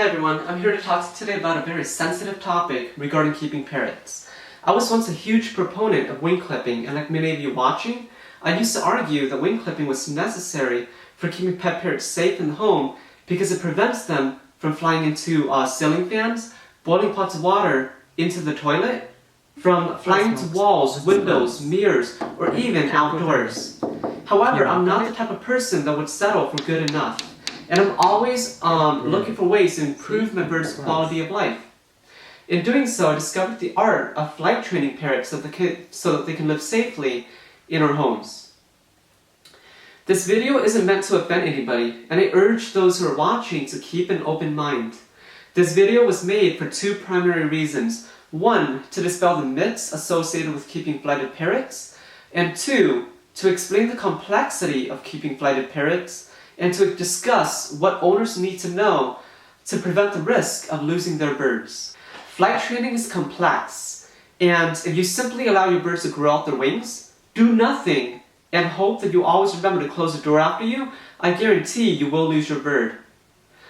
Hi everyone, I'm here to talk today about a very sensitive topic regarding keeping parrots. I was once a huge proponent of wing clipping, and like many of you watching, I used to argue that wing clipping was necessary for keeping pet parrots safe in the home because it prevents them from flying into ceiling fans, boiling pots of water into the toilet, from flying into walls, windows, mirrors, or even outdoors. However, I'm not the type of person that would settle for good enough. And I'm always looking for ways to improve my birds' quality of life. In doing so, I discovered the art of flight training parrots so that they can live safely in our homes. This video isn't meant to offend anybody, and I urge those who are watching to keep an open mind. This video was made for two primary reasons. One, to dispel the myths associated with keeping flighted parrots, and two, to explain the complexity of keeping flighted parrots, and to discuss what owners need to know to prevent the risk of losing their birds. Flight training is complex, and if you simply allow your birds to grow out their wings, do nothing, and hope that you always remember to close the door after you, I guarantee you will lose your bird.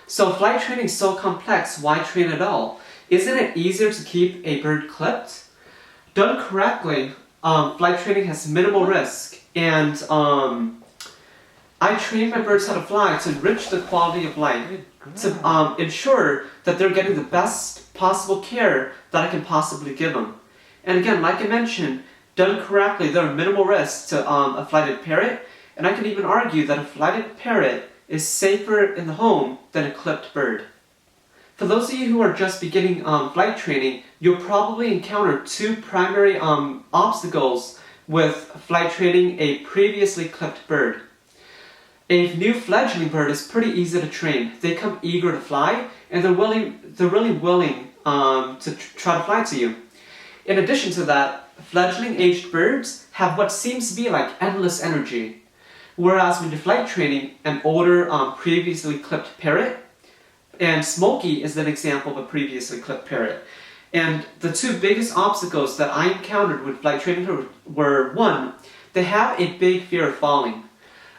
So if flight training is so complex, why train at all? Isn't it easier to keep a bird clipped? Done correctly, flight training has minimal risk, and I train my birds how to fly to enrich the quality of life, to ensure that they're getting the best possible care that I can possibly give them. And again, like I mentioned, done correctly, there are minimal risks to a flighted parrot, and I can even argue that a flighted parrot is safer in the home than a clipped bird. For those of you who are just beginning flight training, you'll probably encounter two primary obstacles with flight training a previously clipped bird. A new fledgling bird is pretty easy to train. They come eager to fly, and they're really willing to try to fly to you. In addition to that, fledgling aged birds have what seems to be like endless energy. Whereas when you're flight training an older previously clipped parrot, and Smokey is an example of a previously clipped parrot. And the two biggest obstacles that I encountered with flight training were, one, they have a big fear of falling.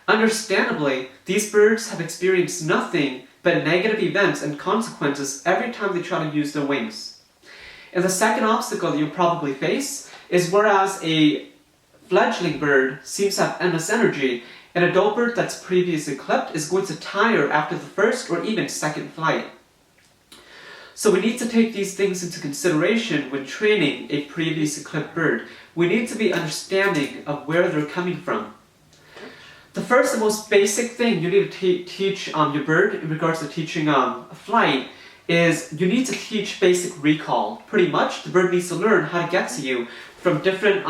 Understandably, these birds have experienced nothing but negative events and consequences every time they try to use their wings. And the second obstacle that you'll probably face is whereas a fledgling bird seems to have endless energy, an adult bird that's previously clipped is going to tire after the first or even second flight. So we need to take these things into consideration when training a previously clipped bird. We need to be understanding of where they're coming from. The first and most basic thing you need to teach your bird in regards to teaching flight is you need to teach basic recall. Pretty much, the bird needs to learn how to get to you from different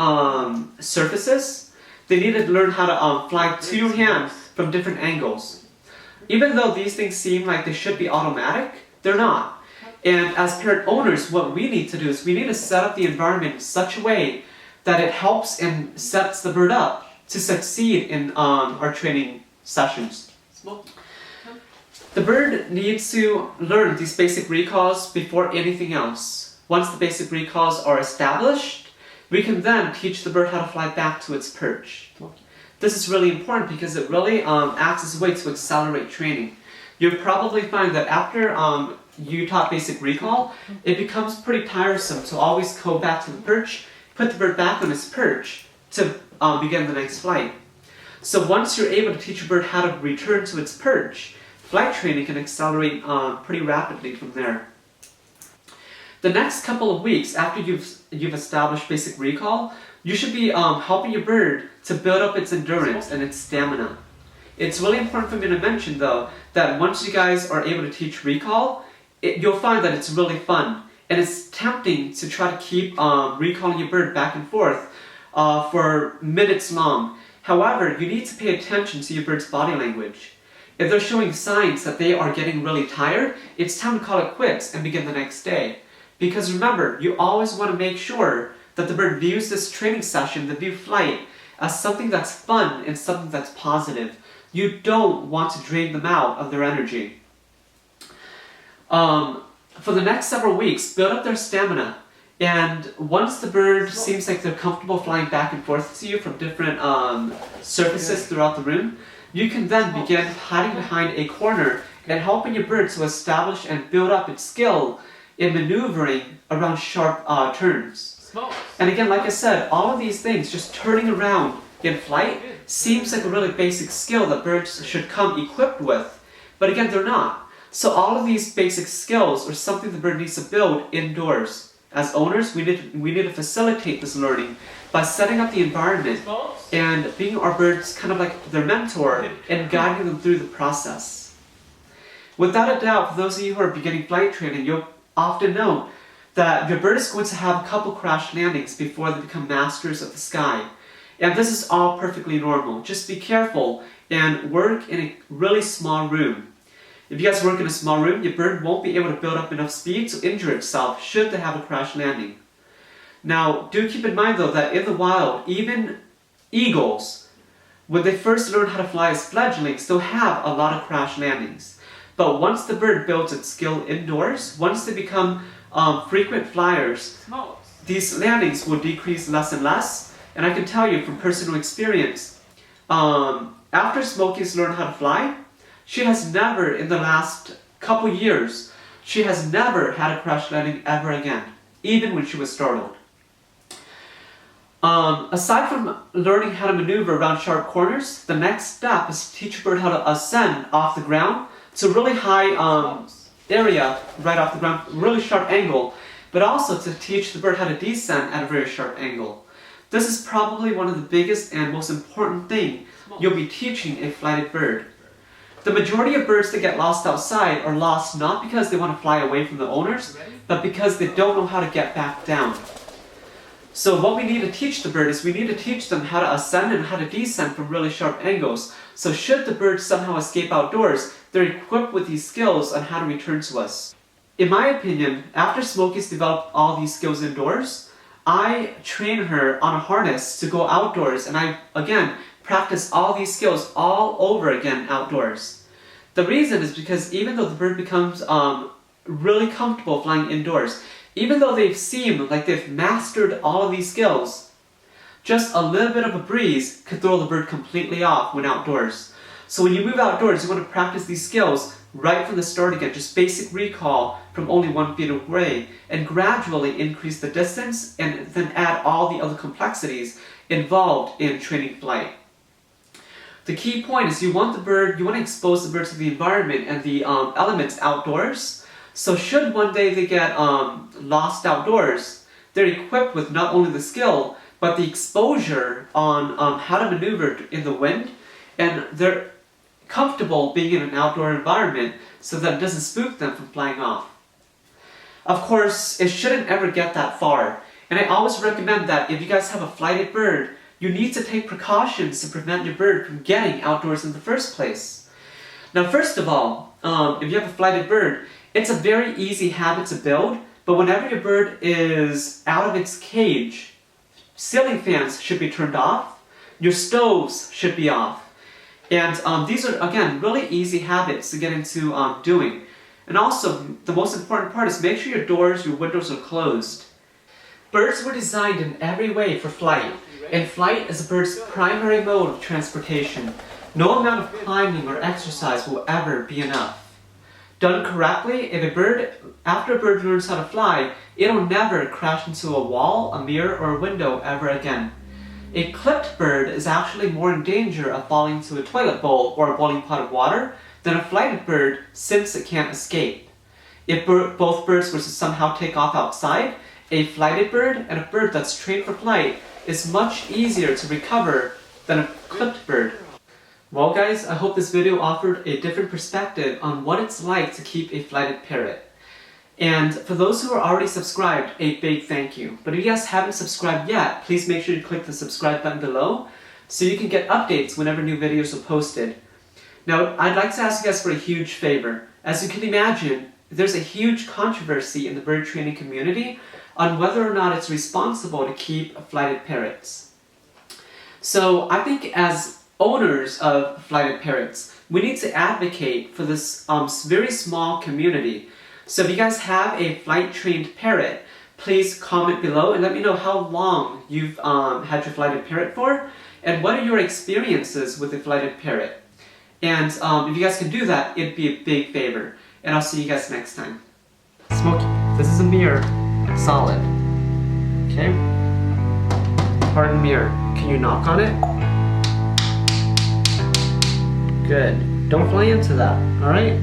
surfaces. They need to learn how to fly to your hand from different angles. Even though these things seem like they should be automatic, they're not. And as parrot owners, what we need to do is we need to set up the environment in such a way that it helps and sets the bird up to succeed in our training sessions. The bird needs to learn these basic recalls before anything else. Once the basic recalls are established, we can then teach the bird how to fly back to its perch. This is really important because it really acts as a way to accelerate training. You'll probably find that after you taught basic recall, it becomes pretty tiresome to always go back to the perch, put the bird back on its perch to begin the next flight. So once you're able to teach your bird how to return to its perch, flight training can accelerate pretty rapidly from there. The next couple of weeks after you've established basic recall, you should be helping your bird to build up its endurance and its stamina. It's really important for me to mention though that once you guys are able to teach recall, you'll find that it's really fun, and it's tempting to try to keep recalling your bird back and forth for minutes long. However, you need to pay attention to your bird's body language. If they're showing signs that they are getting really tired, it's time to call it quits and begin the next day. Because remember, you always want to make sure that the bird views this training session, the new flight, as something that's fun and something that's positive. You don't want to drain them out of their energy. For the next several weeks, build up their stamina. And once the bird seems like they're comfortable flying back and forth to you from different surfaces throughout the room, you can then begin hiding behind a corner and helping your bird to establish and build up its skill in maneuvering around sharp turns. And again, like I said, all of these things, just turning around in flight, seems like a really basic skill that birds should come equipped with. But again, they're not. So all of these basic skills are something the bird needs to build indoors. As owners, we need to facilitate this learning by setting up the environment and being our birds kind of like their mentor and guiding them through the process. Without a doubt, for those of you who are beginning flight training, you'll often know that your bird is going to have a couple crash landings before they become masters of the sky. And this is all perfectly normal. Just be careful and work in a really small room. If you guys work in a small room, your bird won't be able to build up enough speed to injure itself should they have a crash landing. Now, do keep in mind though that in the wild, even eagles, when they first learn how to fly as fledglings, they'll have a lot of crash landings. But once the bird builds its skill indoors, once they become frequent flyers, these landings will decrease less and less. And I can tell you from personal experience, after Smokey's learned how to fly, she has never, in the last couple years, she has never had a crash landing ever again, even when she was startled. Aside from learning how to maneuver around sharp corners, the next step is to teach a bird how to ascend off the ground to a really high area right off the ground, really sharp angle, but also to teach the bird how to descend at a very sharp angle. This is probably one of the biggest and most important thing you'll be teaching a flighted bird. The majority of birds that get lost outside are lost not because they want to fly away from the owners, but because they don't know how to get back down. So what we need to teach the bird is we need to teach them how to ascend and how to descend from really sharp angles. So should the bird somehow escape outdoors, they're equipped with these skills on how to return to us. In my opinion, after Smokey's developed all these skills indoors, I train her on a harness to go outdoors, and I, again, practice all these skills all over again outdoors. The reason is because even though the bird becomes really comfortable flying indoors, even though they seem like they've mastered all of these skills, just a little bit of a breeze could throw the bird completely off when outdoors. So when you move outdoors, you want to practice these skills right from the start again, just basic recall from only 1 feet away, and gradually increase the distance and then add all the other complexities involved in training flight. The key point is you want to expose the bird to the environment and the elements outdoors. So should one day they get lost outdoors, they're equipped with not only the skill, but the exposure on how to maneuver in the wind, and they're comfortable being in an outdoor environment so that it doesn't spook them from flying off. Of course, it shouldn't ever get that far, and I always recommend that if you guys have a flighted bird, you need to take precautions to prevent your bird from getting outdoors in the first place. Now, first of all, if you have a flighted bird, it's a very easy habit to build, but whenever your bird is out of its cage, ceiling fans should be turned off, your stoves should be off. And these are, again, really easy habits to get into doing. And also, the most important part is make sure your doors, your windows are closed. Birds were designed in every way for flight, and flight is a bird's primary mode of transportation. No amount of climbing or exercise will ever be enough. Done correctly, after a bird learns how to fly, it'll never crash into a wall, a mirror, or a window ever again. A clipped bird is actually more in danger of falling into a toilet bowl or a boiling pot of water than a flighted bird, since it can't escape. If both birds were to somehow take off outside, a flighted bird and a bird that's trained for flight is much easier to recover than a clipped bird. Well guys, I hope this video offered a different perspective on what it's like to keep a flighted parrot. And for those who are already subscribed, a big thank you. But if you guys haven't subscribed yet, please make sure you click the subscribe button below so you can get updates whenever new videos are posted. Now, I'd like to ask you guys for a huge favor. As you can imagine, there's a huge controversy in the bird training community on whether or not it's responsible to keep flighted parrots. So I think as owners of flighted parrots, we need to advocate for this very small community. So if you guys have a flight-trained parrot, please comment below and let me know how long you've had your flighted parrot for, and what are your experiences with a flighted parrot. And if you guys can do that, it'd be a big favor. And I'll see you guys next time. Smokey, this is a mirror. Solid. Okay? Hardened mirror. Can you knock on it? Good. Don't fly into that, alright?